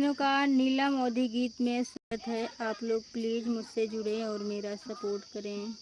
बहनों का नीलम मोदी गीत में स्वागत है। आप लोग प्लीज़ मुझसे जुड़ें और मेरा सपोर्ट करें।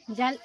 जल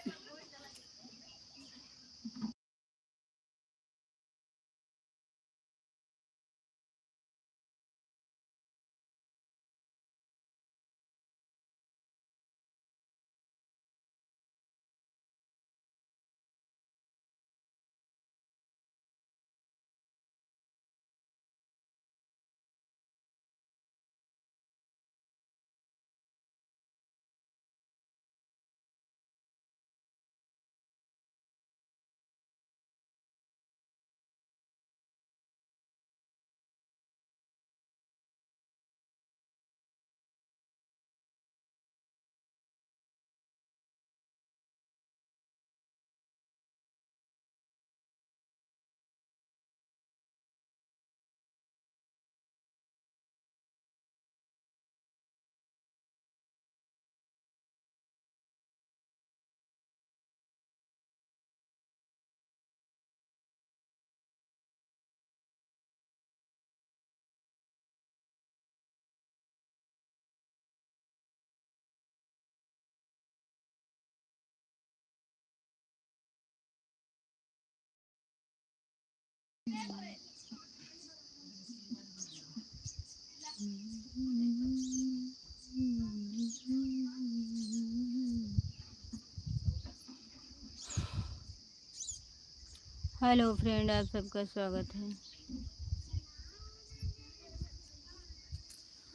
हेलो फ्रेंड, आप सबका स्वागत है।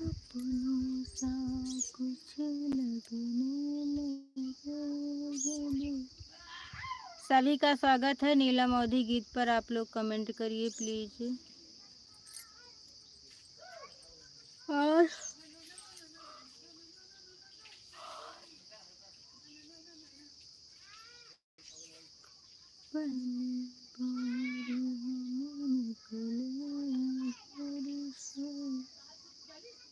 अपनों सा कुछ लगने लगे। सभी का स्वागत है। नीलम मोदी गीत पर आप लोग कमेंट करिए प्लीज। और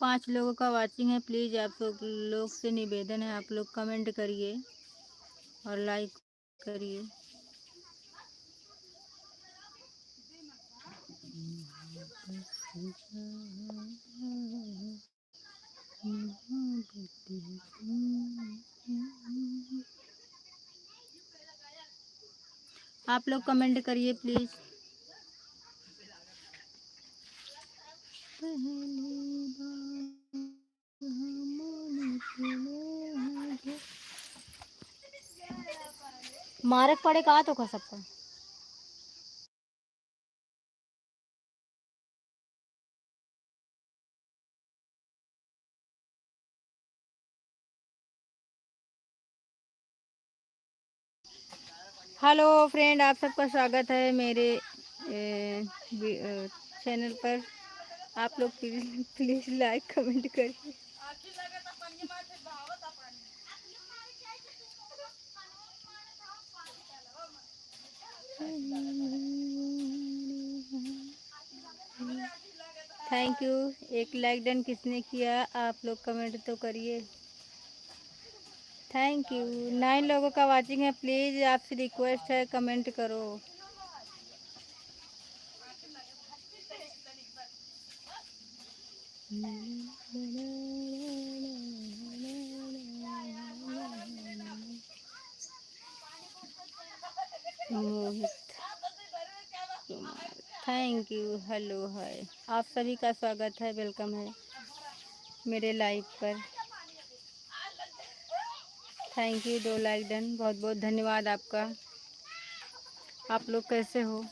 पाँच लोगों का वाचिंग है। प्लीज़ आप लोग से निवेदन है, आप लोग कमेंट करिए और लाइक करिए। आप लोग कमेंट करिए प्लीज़। मारक पड़े कहा तो का सबका। हेलो फ्रेंड, आप सबका स्वागत है मेरे चैनल पर। आप लोग प्लीज़ लाइक कमेंट करिए। Thank you. एक लाइक डन किसने किया, आप लोग कमेंट तो करिए। Thank you. 9 लोगों का वाचिंग है। प्लीज़ आपसे रिक्वेस्ट है, कमेंट करो। Mohit Kumar, thank you, hello hi. आप सभी का स्वागत है, वेलकम है मेरे लाइव पर। थैंक यू, 2 लाइक डन, बहुत बहुत धन्यवाद आपका। आप लोग कैसे हो?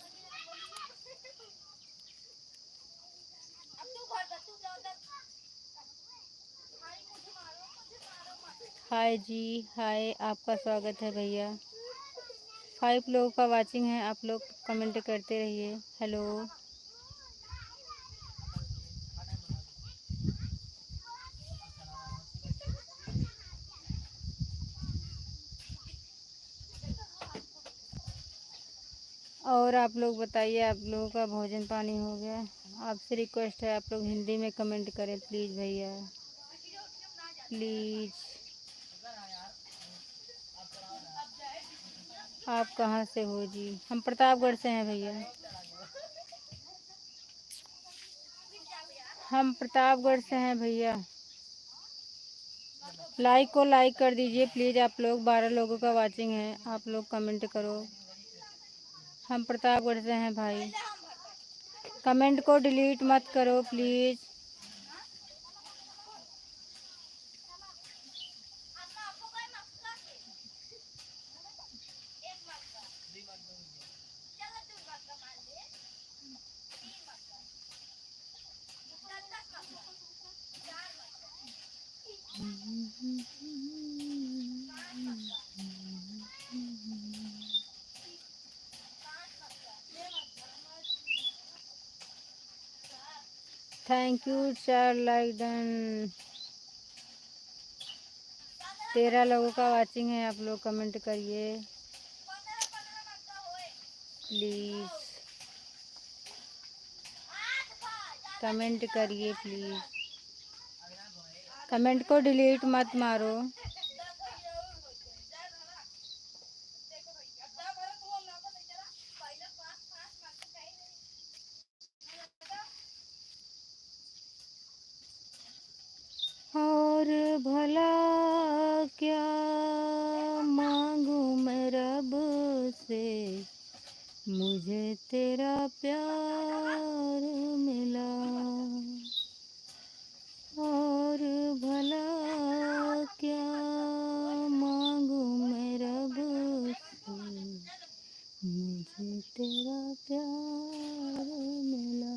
हाय जी, हाय, आपका स्वागत है भैया। 5 लोगों का वाचिंग है, आप लोग कमेंट करते रहिए। हेलो। और आप लोग बताइए, आप लोगों का भोजन पानी हो गया? आपसे रिक्वेस्ट है, आप लोग हिंदी में कमेंट करें प्लीज़ भैया, प्लीज़। आप कहाँ से हो जी? हम प्रतापगढ़ से हैं भैया, हम प्रतापगढ़ से हैं भैया। लाइक को लाइक कर दीजिए प्लीज़ आप लोग, 12 लोगों का वाचिंग है, आप लोग कमेंट करो। हम प्रतापगढ़ से हैं भाई, कमेंट को डिलीट मत करो please. Thank you, 4 like done. 13 लोगों का वाचिंग है, आप लोग कमेंट करिए प्लीज़, कमेंट करिए प्लीज़, कमेंट को डिलीट मत मारो। और भला क्या मांगू मैं रब से, मुझे तेरा प्यार मिला। और भला क्या मांगू मैं रब से, मुझे तेरा प्यार मिला।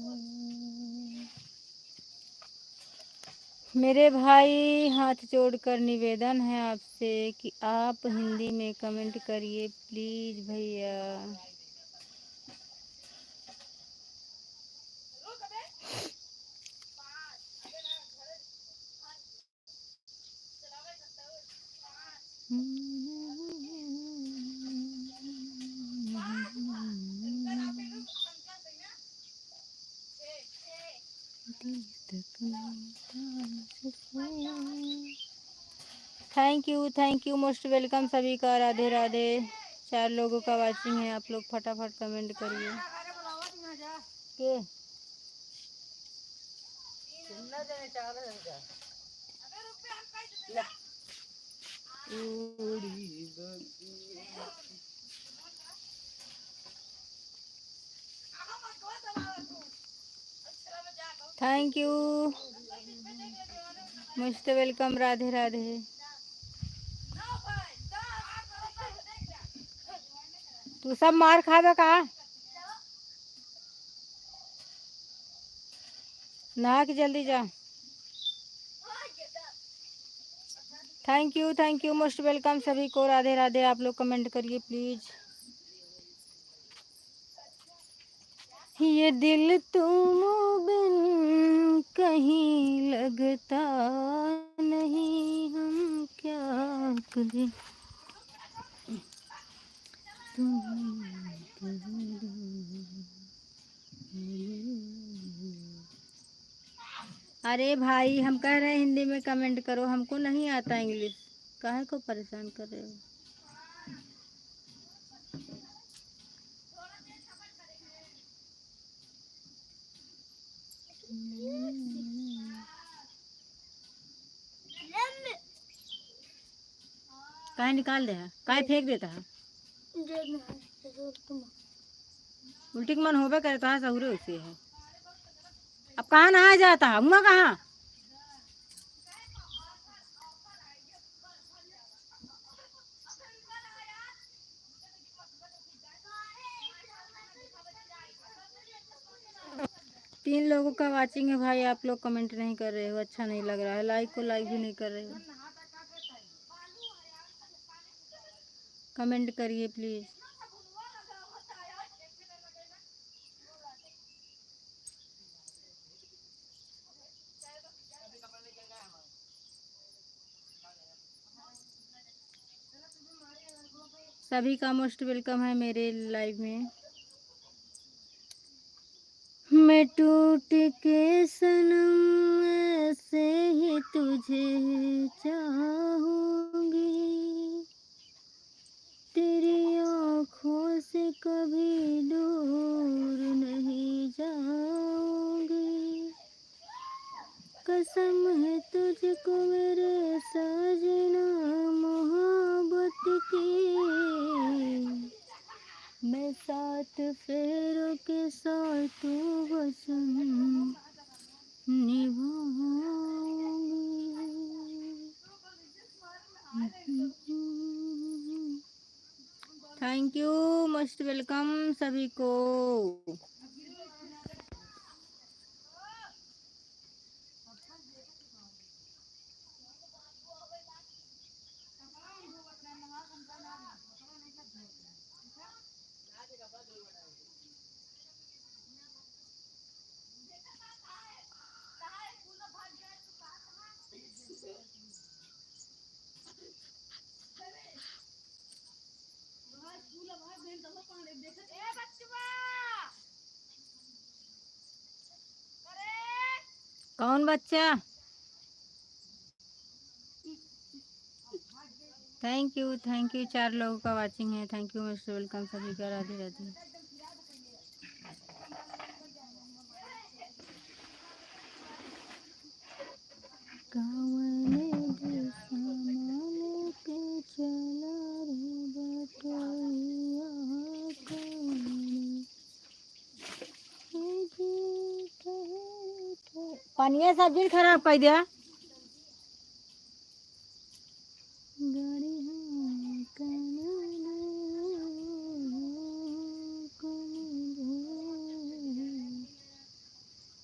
मेरे भाई, हाथ जोड़कर निवेदन है आपसे कि आप हिंदी में कमेंट करिए प्लीज़ भैया। थैंक यू, मोस्ट वेलकम सभी का, राधे राधे। 4 लोगों का वाचिंग है, आप लोग फटाफट कमेंट करिए के thank you, most welcome, Radhe Radhe. तू सब मार खावे का, नहा के जल्दी जा। थैंक यू, मोस्ट वेलकम सभी को, राधे राधे। आप लोग कमेंट करिए प्लीज़। ये दिल तुम बिन कहीं लगता नहीं, हम क्या करें अरे भाई, हम कह रहे हैं हिंदी में कमेंट करो, हमको नहीं आता इंग्लिश, काहे को परेशान कर रहे हो? काहे निकाल दे है, काहे फेंक देता है। उल्टी के मन होबे करे तो सहुरे उसे है। अब कहाँ नहा जाता है, हुआ कहाँ। तीन लोगों का वाचिंग है भाई, आप लोग कमेंट नहीं कर रहे हो, अच्छा नहीं लग रहा है। लाइक को लाइक भी नहीं कर रहे हो, कमेंट करिए प्लीज। सभी का मोस्ट वेलकम है मेरे लाइव में। मैं टूट के सनम ऐसे ही तुझे चाहूंगी, तेरी आँखों से कभी दूर नहीं जाऊंगी। कसम है तुझको मेरे सजना मोहब्बत की, मैं साथ फेरों के साथ वचन निभाऊंगी। थैंक यू, मोस्ट वेलकम सभी को। कौन बच्चा। थैंक यू 4 लोगों का वाचिंग है। थैंक यू मोस्ट वेलकम सभी का। राधे राधे। पानी सब्जी खराब कर दिया।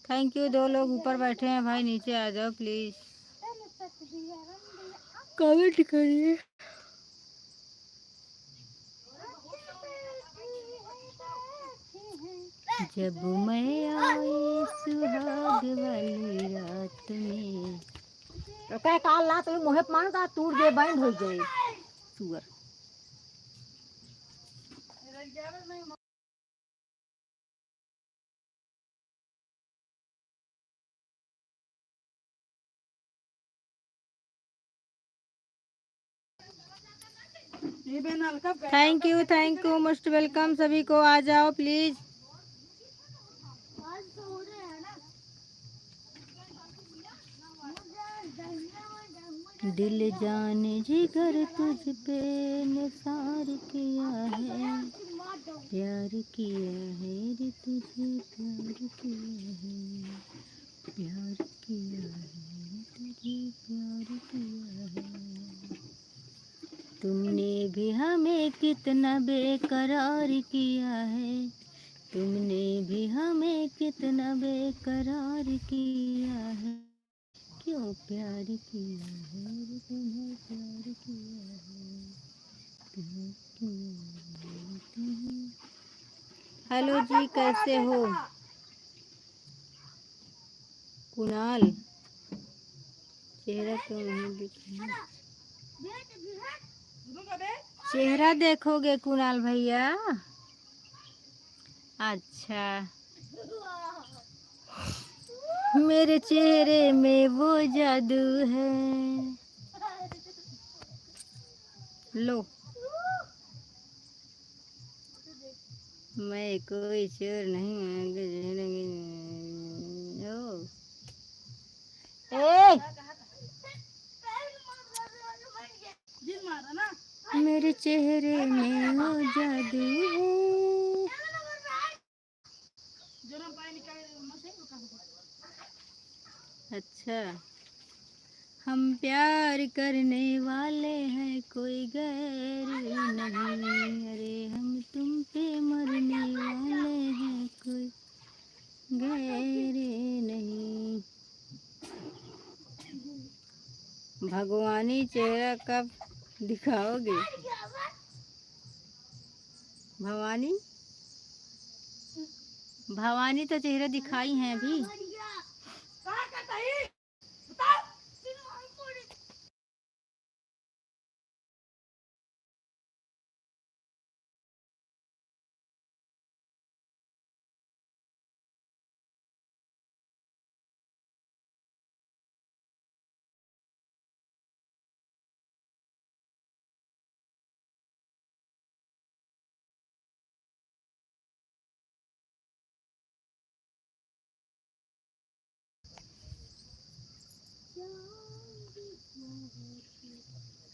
Thank you. 2 लोग ऊपर बैठे हैं भाई, नीचे आ जाओ प्लीज, कमेंट करिए। जब मैं आई सुहाग वाली रात में, तो क्या काल रात में मोहे मानता टूट गए, बैंड हो गए सुअर। थैंक यू मोस्ट वेलकम सभी को। आ जाओ प्लीज। दिल जान जिगर तुझ पे निसार किया है, प्यार किया है रे तुझे, प्यार किया है, प्यार किया है तुझे, प्यार किया है। तुमने भी हमें कितना बेकरार किया है, तुमने भी हमें कितना बेकरार किया है, क्यों प्यार किया है रे तुम्हें, प्यार किया है, प्यार किया है तुम्हें। हेलो जी, कैसे हो कुणाल। चेहरा क्यों नहीं दिख रहा, चेहरा देखोगे कुणाल भैया। अच्छा, मेरे चेहरे में वो जादू है। लो, मैं कोई चोर नहीं हूँ। ए चेहरे में वो जादू है। अच्छा, हम प्यार करने वाले हैं, कोई गैर नहीं। अरे हम तुम पे मरने वाले हैं, कोई गैर नहीं। भगवानी चेहरा कब दिखाओगे? भवानी भवानी तो चेहरा दिखाई हैं अभी।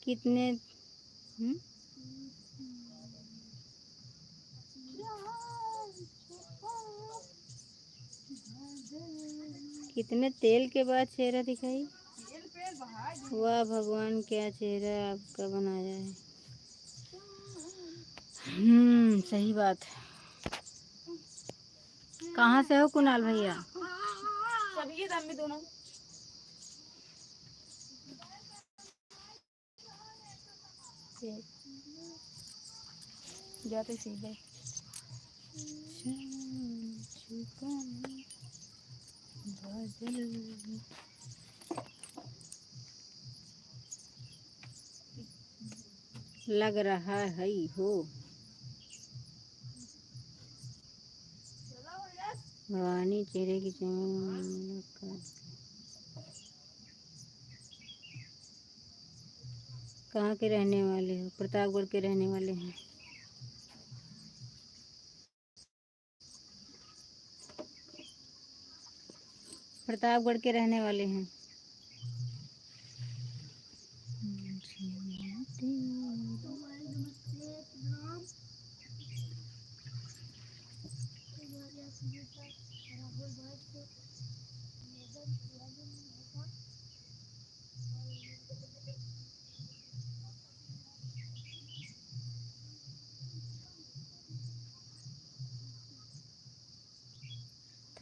कितने कितने तेल के बाद चेहरा दिखाई? वाह भगवान, क्या चेहरा आपका बनाया है। सही बात है। कहाँ से हो कुणाल भैया? दोनों जाते सीधे लग रहा है हो। भवानी चेहरे की चमक। कहाँ के रहने वाले हो? प्रतापगढ़ के रहने वाले हैं। प्रतापगढ़ के रहने वाले हैं।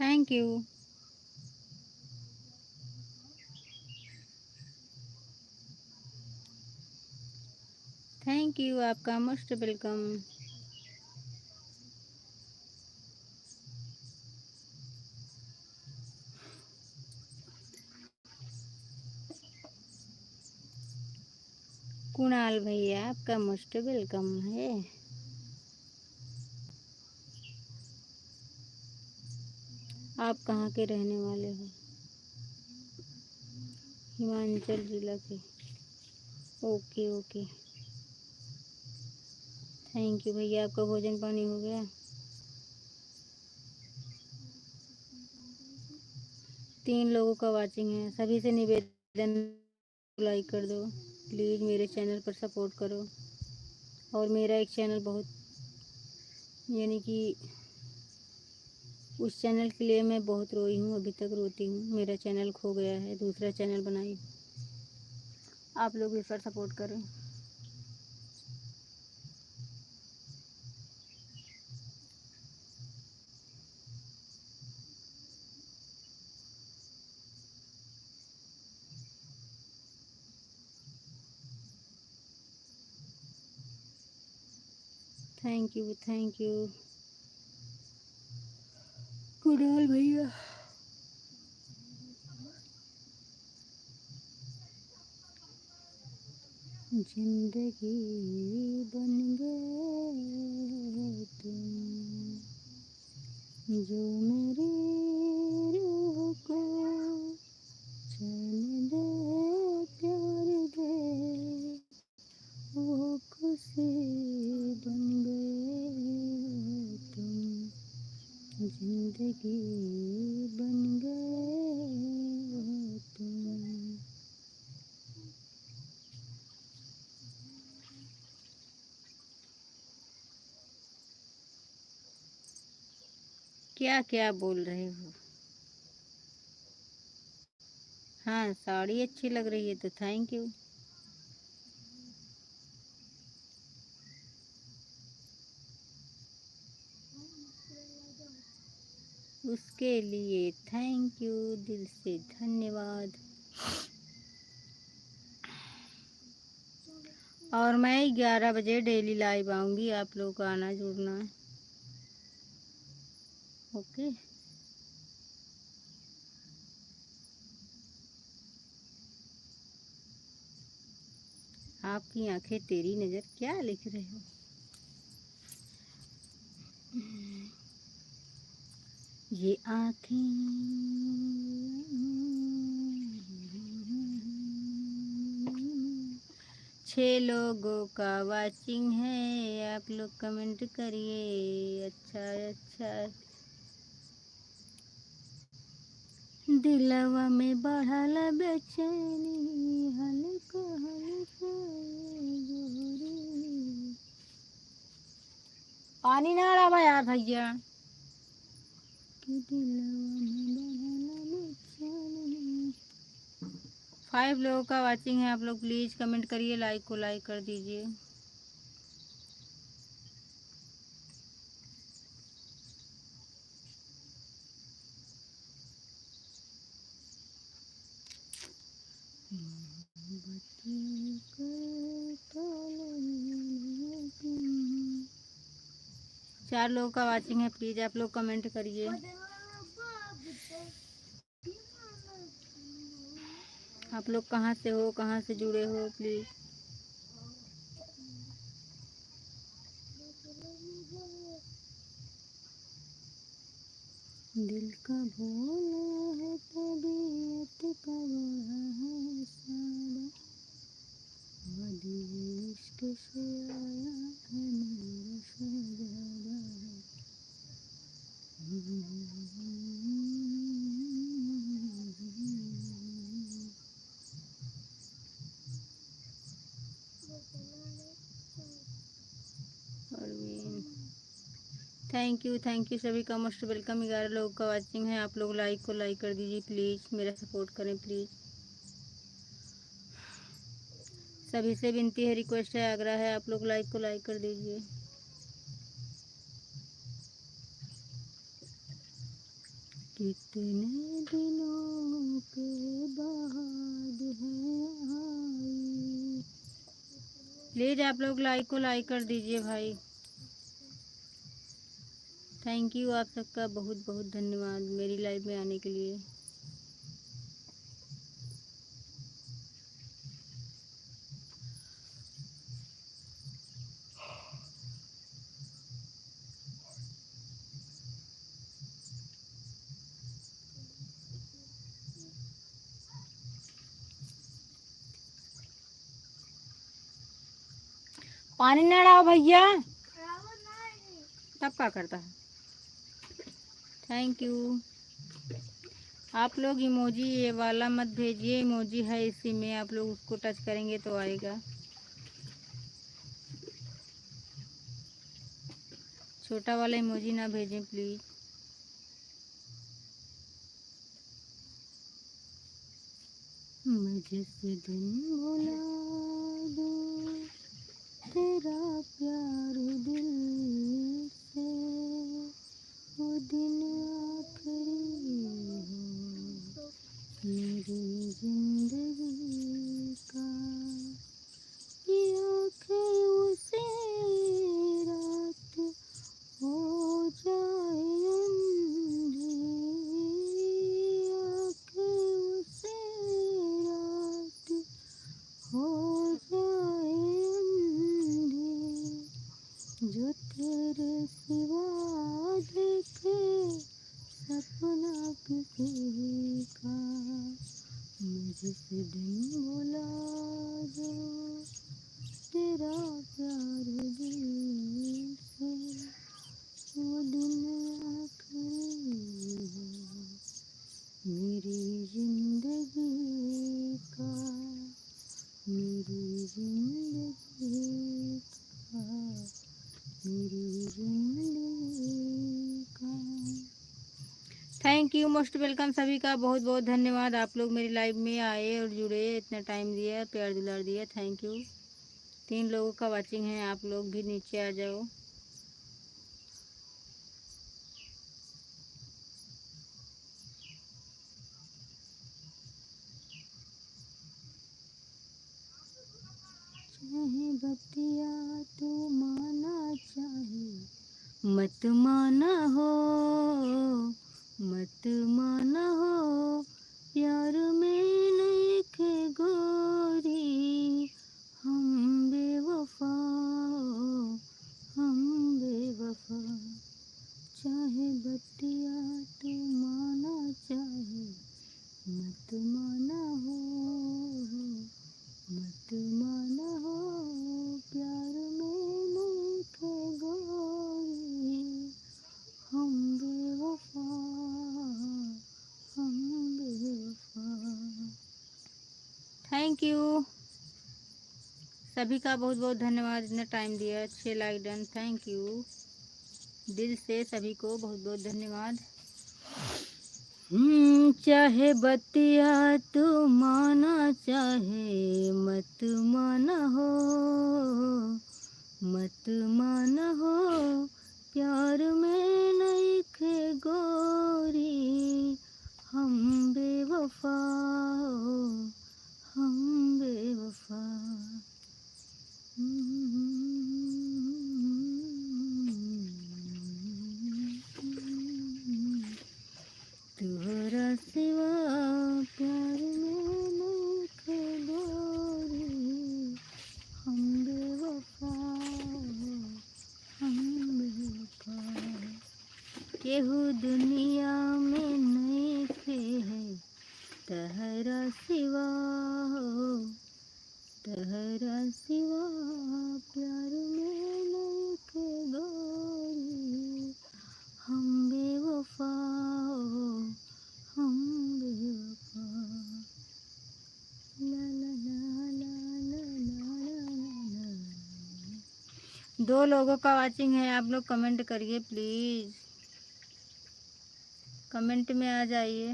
Thank you. थैंक यू, आपका मोस्ट वेलकम। कुणाल भैया, आपका मोस्ट वेलकम है। आप कहाँ के रहने वाले हो? हिमाचल जिला के। ओके ओके, थैंक यू भैया। आपका भोजन पानी हो गया? 3 लोगों का वाचिंग है। सभी से निवेदन, लाइक कर दो प्लीज़, मेरे चैनल पर सपोर्ट करो। और मेरा एक चैनल बहुत, यानी कि उस चैनल के लिए मैं बहुत रोई हूँ, अभी तक रोती हूँ। मेरा चैनल खो गया है, दूसरा चैनल बनाई। आप लोग इस पर सपोर्ट करें। Thank you thank you Kunal भैया। जिंदगी बन गए तुम, जो मेरी रूह को चैन दे, प्यार दे, वो खुशी बन गए तुम। जिंदगी बन गए तुम। 。 . 。 . 。 . 。 . 。 . 。 . 。 . 。 . 。 . 。 . 。 . 。। 。। 。। 。। 。। 。। 。। 。। 。। 。। 。 . 。 。 . 。 。 。 。 . 。 . 。 . 。 . 。 . 。 . क्या क्या बोल रहे हो? हाँ, साड़ी अच्छी लग रही है तो थैंक यू। उसके लिए थैंक यू, दिल से धन्यवाद। और मैं 11 बजे डेली लाइव आऊँगी, आप लोग को आना जुड़ना है। ओके। आपकी आंखें तेरी नज़र क्या लिख रहे हो? ये आँखें 6 लोगों का वाचिंग है, आप लोग कमेंट करिए। अच्छा अच्छा, दिलवा में बढ़ल बेचैनी, हल्का हल्का गोरी। पानी ना डाला यार भैया। कि दिलवा में बढ़ल बेचैनी। 5 लोगों का वाचिंग है, आप लोग प्लीज़ कमेंट करिए, लाइक को लाइक कर दीजिए। चार लोगों का वाचिंग है, प्लीज़ आप लोग कमेंट करिए। आप लोग कहाँ से हो, कहाँ से जुड़े हो, प्लीज़। दिल का भोला है, तबीयत का बड़ा है सादा, वादी इश्क से आया है मेरा शहजादा। थैंक यू सभी का मोस्ट वेलकम। 11 लोगों का वाचिंग है, आप लोग लाइक को लाइक कर दीजिए प्लीज़, मेरा सपोर्ट करें प्लीज़। सभी से विनती है, रिक्वेस्ट है, आग्रह है, आप लोग लाइक को लाइक कर दीजिए। कितने दिनों के बाद है आई। प्लीज़ आप लोग लाइक को लाइक कर दीजिए भाई। थैंक यू, आप सबका बहुत बहुत धन्यवाद मेरी लाइव में आने के लिए। पानी ना डालो भैया, तब क्या करता है। Thank you. आप लोग इमोजी ये वाला मत भेजिए, इमोजी है इसी में, आप लोग उसको टच करेंगे तो आएगा। छोटा वाला इमोजी ना भेजें प्लीज़। मैं जिस दिन भुला दूँ तेरा प्यार दिल से, वो दिन आखिरी हो मेरी जिंदगी का। ये आँखें उसे रात हो जाए अंधी, आँखें उसे रात हो जाए अंधी, जो तेरे सिवा देखे सपना किसी का। मैं जिस दिन भुला दूँ तेरा प्यार दिल से, वो दिन आखिरी हो मेरी जिंदगी का, मेरी जिंदगी का, मेरी जिंदगी का। थैंक यू, मोस्ट वेलकम सभी का, बहुत बहुत धन्यवाद। आप लोग मेरी लाइव में आए और जुड़े, इतना टाइम दिया, प्यार दुलार दिया, थैंक यू। 3 लोगों का वाचिंग है, आप लोग भी नीचे आ जाओ। चाहे बतिया तू माना, चाहे मत माना हो, मत माना हो, प्यार में नहीं खे गोरी, हम बेवफा, हम बेवफा। चाहे बतिया तू माना, चाहे मत माना हो, मत माना हो, प्यार में नहीं खे गोरी, हम बेवफा, हम बेवफा। थैंक यू सभी का, बहुत बहुत धन्यवाद, इतना टाइम दिया, 6 लाइक डन, थैंक यू दिल से सभी को बहुत बहुत धन्यवाद। चाहे बतिया तू माना, चाहे मत माना हो, मत माना हो, प्यार में नहीं खे गोरी, हम बेवफा, हम बेवफा। तोहरा सिवा प्यार में नहीं खे गोरी, हम बेवफा, हम बेवफा। केहू दुनिया में नहीं खे है तहरा सिवा, तहरा सिवा, प्यार में नहीं खे गोरी, हम बेवफा, हम बेवफा। ला ला ला ला ला ला ला ला। 2 लोगों का वाचिंग है, आप लोग कमेंट करिए प्लीज, कमेंट में आ जाइए।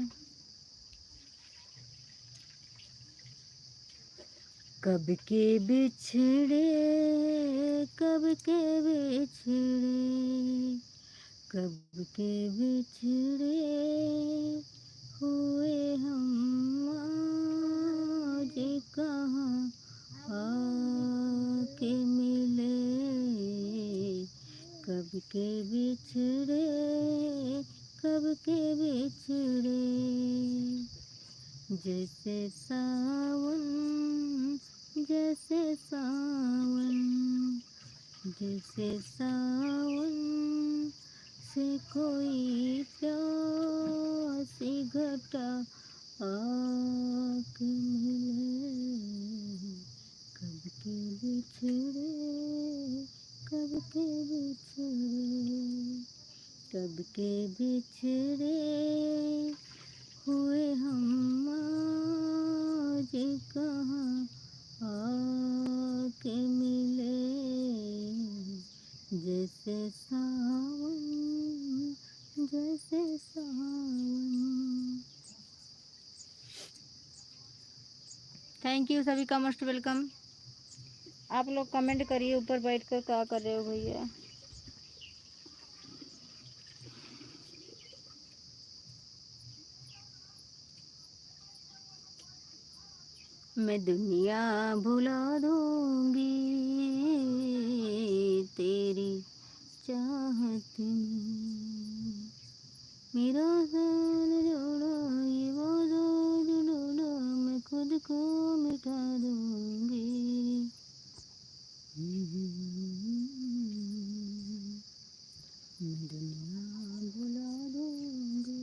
कब के बिछड़े, कब के बिछड़े, कब के बिछड़े हुए हम, आज कहाँ आके मिले। कब के बिछड़े, कब के बिछड़े, जैसे सावन, जैसे सावन, जैसे सावन से कोई प्यासी घटा आके मिले। कब के बिछड़े, कब के बिछड़े, कब के बिछड़े हुए हम, आज कहाँ आके मिले। जैसे सावन, जैसे सावन। थैंक यू सभी का, मोस्ट वेलकम। आप लोग कमेंट करिए, ऊपर बैठकर क्या कर रहे हो भैया। मैं दुनिया भुला दूंगी तेरी चाहत में, मेरा दिल जोड़ा ये वो जो जोड़ा, मैं खुद को मिटा दूंगी। मैं दुनिया भुला दूंगी।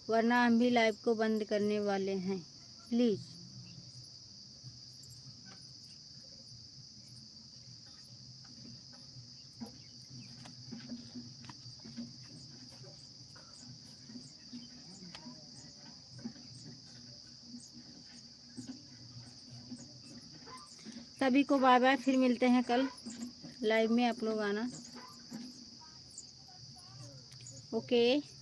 वरना हम भी लाइव को बंद करने वाले हैं। प्लीज़ सभी को बाय बाय, फिर मिलते हैं कल लाइव में, आप लोग आना। ओके।